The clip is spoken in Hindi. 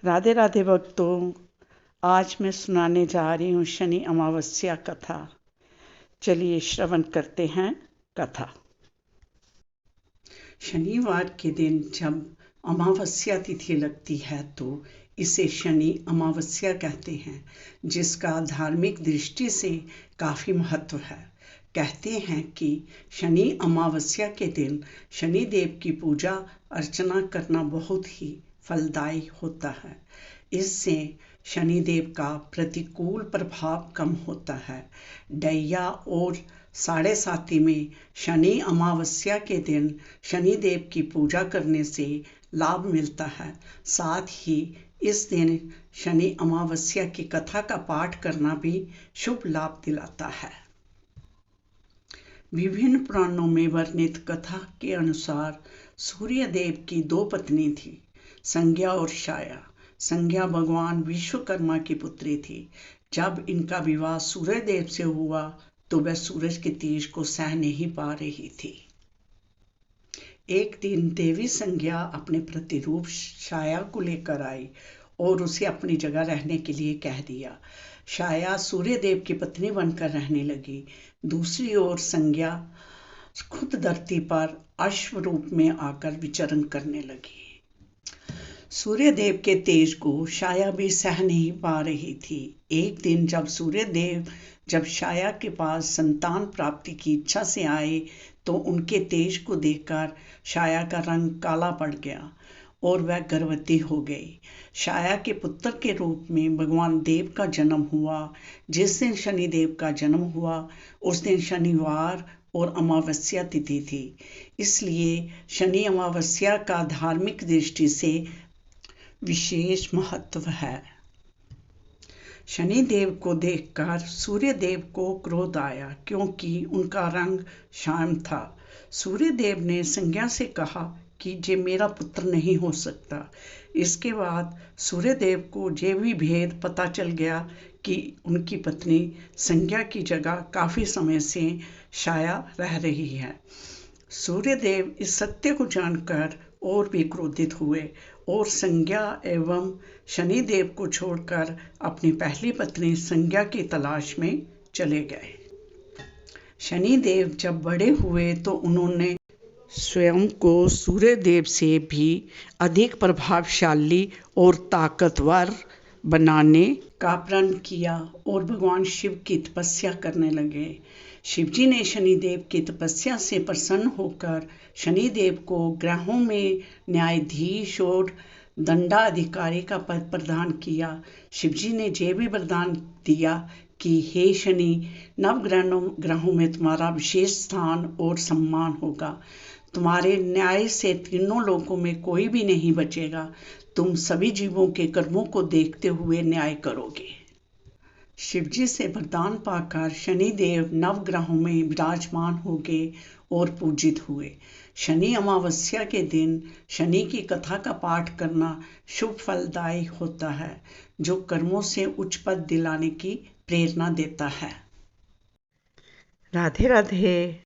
राधे राधे भक्तों। आज मैं सुनाने जा रही हूँ शनि अमावस्या कथा। चलिए श्रवण करते हैं कथा। शनिवार के दिन जब अमावस्या तिथि लगती है तो इसे शनि अमावस्या कहते हैं, जिसका धार्मिक दृष्टि से काफ़ी महत्व है। कहते हैं कि शनि अमावस्या के दिन शनिदेव की पूजा अर्चना करना बहुत ही फलदायी होता है। इससे शनिदेव का प्रतिकूल प्रभाव कम होता है। डैया और साढ़े साती में शनि अमावस्या के दिन शनिदेव की पूजा करने से लाभ मिलता है। साथ ही इस दिन शनि अमावस्या की कथा का पाठ करना भी शुभ लाभ दिलाता है। विभिन्न पुराणों में वर्णित कथा के अनुसार सूर्यदेव की दो पत्नी थी, संज्ञा और छाया। संज्ञा भगवान विश्वकर्मा की पुत्री थी। जब इनका विवाह सूर्यदेव से हुआ तो वह सूरज के तेज को सह नहीं पा रही थी। एक दिन देवी संज्ञा अपने प्रतिरूप छाया को लेकर आई और उसे अपनी जगह रहने के लिए कह दिया। छाया सूर्यदेव की पत्नी बनकर रहने लगी। दूसरी ओर संज्ञा खुद धरती पर अश्व रूप में आकर विचरण करने लगी। सूर्यदेव के तेज को छाया भी सह नहीं पा रही थी। एक दिन जब सूर्यदेव छाया के पास संतान प्राप्ति की इच्छा से आए तो उनके तेज को देखकर छाया का रंग काला पड़ गया और वह गर्भवती हो गई। छाया के पुत्र के रूप में भगवान देव का जन्म हुआ। जिस दिन शनिदेव का जन्म हुआ उस दिन शनिवार और अमावस्या तिथि थी। इसलिए शनि अमावस्या का धार्मिक दृष्टि से विशेष महत्व है। शनिदेव को देखकर सूर्यदेव को क्रोध आया, क्योंकि उनका रंग श्याम था। सूर्यदेव ने संज्ञा से कहा कि ये मेरा पुत्र नहीं हो सकता। इसके बाद सूर्यदेव को ये भी भेद पता चल गया कि उनकी पत्नी संज्ञा की जगह काफ़ी समय से छाया रह रही है। सूर्यदेव इस सत्य को जानकर और भी क्रोधित हुए और संज्ञा एवं शनिदेव को छोड़कर अपनी पहली पत्नी संज्ञा की तलाश में चले गए। शनिदेव जब बड़े हुए तो उन्होंने स्वयं को सूर्यदेव से भी अधिक प्रभावशाली और ताकतवर बनाने का प्रण किया और भगवान शिव की तपस्या करने लगे। शिवजी ने शनिदेव की तपस्या से प्रसन्न होकर शनिदेव को ग्रहों में न्यायाधीश और दंडाधिकारी का पद प्रदान किया। शिवजी ने यह भी वरदान दिया कि हे शनि, नवग्रहों में तुम्हारा विशेष स्थान और सम्मान होगा। तुम्हारे न्याय से तीनों लोकों में कोई भी नहीं बचेगा। तुम सभी जीवों के कर्मों को देखते हुए न्याय करोगे। शिवजी से वरदान पाकर शनिदेव नवग्रहों में विराजमान हो गए और पूजित हुए। शनि अमावस्या के दिन शनि की कथा का पाठ करना शुभ फलदायी होता है, जो कर्मों से उच्च पद दिलाने की प्रेरणा देता है। राधे राधे।